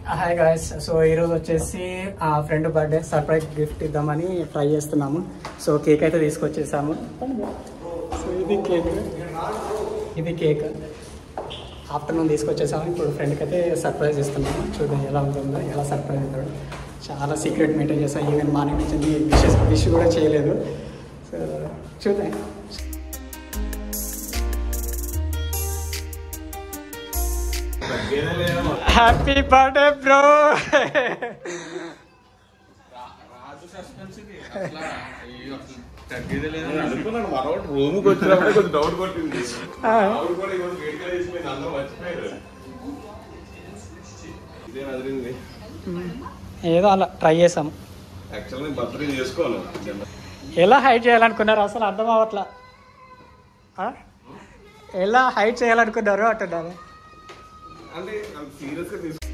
Hi guys. So ఈరోజు వచ్చేసి ఆ ఫ్రెండ్ బర్త్డే సర్ప్రైజ్ గిఫ్ట్ ఇద్దామని ట్రై చేస్తున్నాము. సో కేక్ అయితే తీసుకొచ్చేసాము. సో ఇది కేక్ ఆఫ్టర్నూన్ తీసుకొచ్చేసాము. ఇప్పుడు ఫ్రెండ్కి అయితే సర్ప్రైజ్ ఇస్తున్నాము. చూద్దాం ఎలా ఉంటుందో, ఎలా సర్ప్రైజ్ అవుతాడు. చాలా సీక్రెట్ మెయింటైన్ చేస్తాం. ఈవెన్ మార్నింగ్ నుంచి విష్ కూడా చేయలేదు. సో చూద్దాం. Happy birthday bro. రూమ్కి వచ్చినప్పుడే కొంచెం డౌట్ కొట్టింది. ఏదో అలా ట్రై చేసాము. యాక్చువల్గా బర్త్డే చేసుకోను. ఎలా హైడ్ చేయాలనుకున్నారు అసలు అర్థం అవ్వట్లా. ఎలా హైడ్ చేయాలనుకున్నారు అంటున్నారు. అంటే సీరియస్గా తీసుకు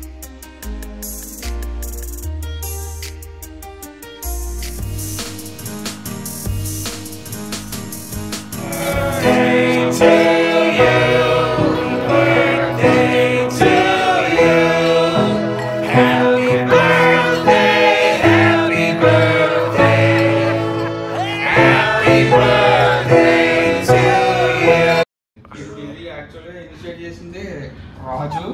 చేసింది రాజు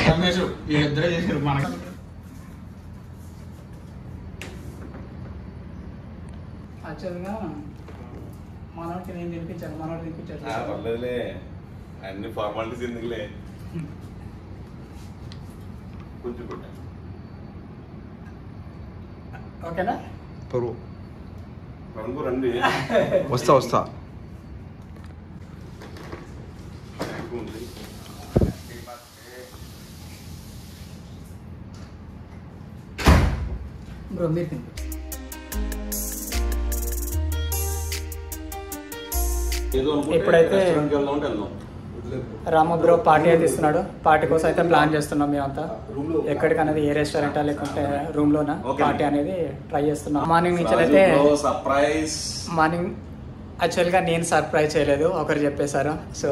రమేష్ వీళ్ళిద్దరే చేసారు. మనకి యాక్చువల్గా మనోడికి నేను తినిపించాను, మనోడు తినిపించాడు. పర్లేదులే, అన్ని ఫార్మాలిటీస్ ఎందుకులే. కొంచెం కొట్ట ఓకేనా? రండి. వస్తా బ్రో మీరు తిండి. ఇప్పుడైతే రామ బ్రో పార్టీ అయితే ఇస్తున్నాడు. పార్టీ కోసం అయితే ప్లాన్ చేస్తున్నాం మేమంతా. ఎక్కడికనేది ఏ రెస్టారెంటా లేకుంటే రూమ్ లోనా పార్టీ అనేది ట్రై చేస్తున్నాం. మార్నింగ్ నుంచి అయితే మార్నింగ్ యాక్చువల్గా నేను సర్ప్రైజ్ చేయలేదు, ఒకరు చెప్పేశారు. సో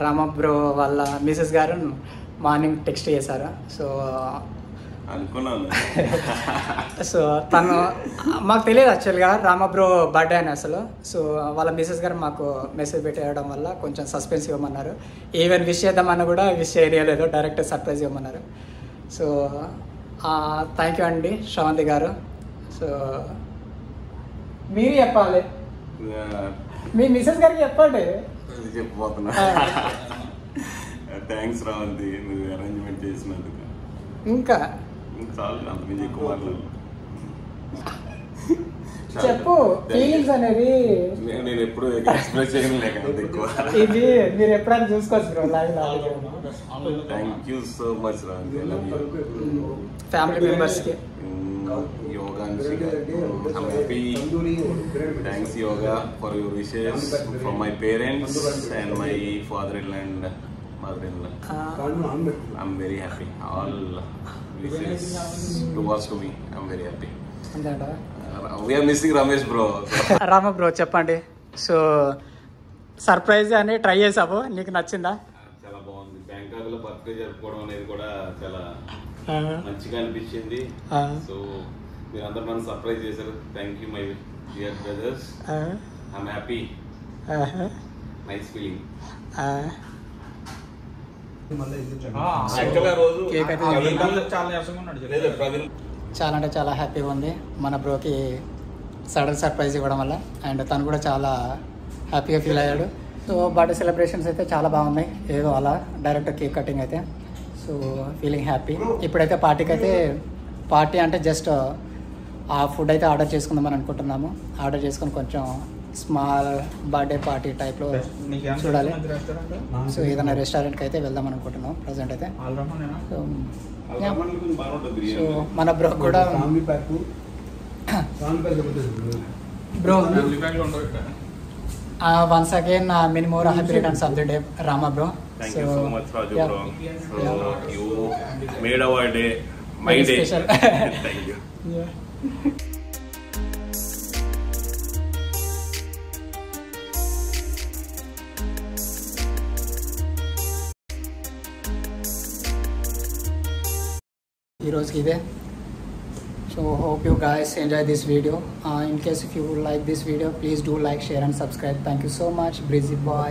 రామ బ్రో వాళ్ళ మిసెస్ గారు మార్నింగ్ టెక్స్ట్ చేశారు. సో అనుకున్నాను. సో తను మాకు తెలియదు యాక్చువల్గా రామ బ్రో బర్త్డే అని అసలు. సో వాళ్ళ మిసెస్ గారు మాకు మెసేజ్ పెట్టేయడం వల్ల కొంచెం సస్పెన్స్ ఇవ్వమన్నారు. ఈవెన్ విష్ చేద్దామన్నా కూడా విష్ చేయలేదు, డైరెక్ట్ సర్ప్రైజ్ ఇవ్వమన్నారు. సో థ్యాంక్ యూ అండి శ్రవంతి గారు. సో మీరు చెప్పాలి, మీ మిసెస్ గారికి చెప్పండి. చెప్పబోతున్నా. థ్యాంక్స్ రావంతి, నువ్వు అరేంజ్మెంట్ చేసినందుకు. ఇంకా చాలు, అంత మీద ఎక్కువ మాట్లాడు. చెప్పు ఫీలింగ్స్ అనేది. నేను ఎప్పుడు ఎక్స్ప్రెస్ చేయలేక ఎక్కువ. ఇది మీరు ఎప్పుడైనా చూసుకోవచ్చు బ్రో లైవ్ లో. Thank you so much Ravanthi. Family members కి Yoga and Shika. I'm happy. Thanks Yoga for your wishes from my parents and my father-in-law and mother-in-law. I'm very happy. All wishes towards to me. I'm very happy. We are missing Ramesh bro. Rama bro చెప్పండి. So surprise అని try చేసావు, నీకు నచ్చిందా? చాలా బాగుంది. Bangkok లో birthday జరుపుకోవడం అనేది కూడా చాలా మంచిగా అనిపించింది. సో మీరందరూ నన్ను సర్ప్రైజ్ చేశారు. Thank you my dear brothers. I'm happy. Nice feeling. చాలా అంటే చాలా హ్యాపీగా ఉంది మన బ్రోకి సడన్ సర్ప్రైజ్ ఇవ్వడం వల్ల. అండ్ తను కూడా చాలా హ్యాపీగా ఫీల్ అయ్యాడు. సో బర్త్డే సెలబ్రేషన్స్ అయితే చాలా బాగున్నాయి. ఏదో అలా డైరెక్ట్ కేక్ కటింగ్ అయితే. So feeling happy. ఇప్పుడైతే పార్టీ అంటే జస్ట్ ఆ ఫుడ్ అయితే ఆర్డర్ చేసుకుందామని అనుకుంటున్నాము. ఆర్డర్ చేసుకుని కొంచెం స్మాల్ బర్త్డే పార్టీ టైప్లో చూడాలి. సో ఏదైనా రెస్టారెంట్కి అయితే వెళ్దాం అనుకుంటున్నాం ప్రజెంట్ అయితే. సో మన బ్రో కూడా bro once again many more happy returns of the day Rama bro. Thank you so much Raju bro. So you made our day my day. Thank you. Yeah. ఈ రోజుకి ఇదే. So hope you guys enjoy this video. In case if you like this video, please do like, share and subscribe. Thank you so much. Breezy boy.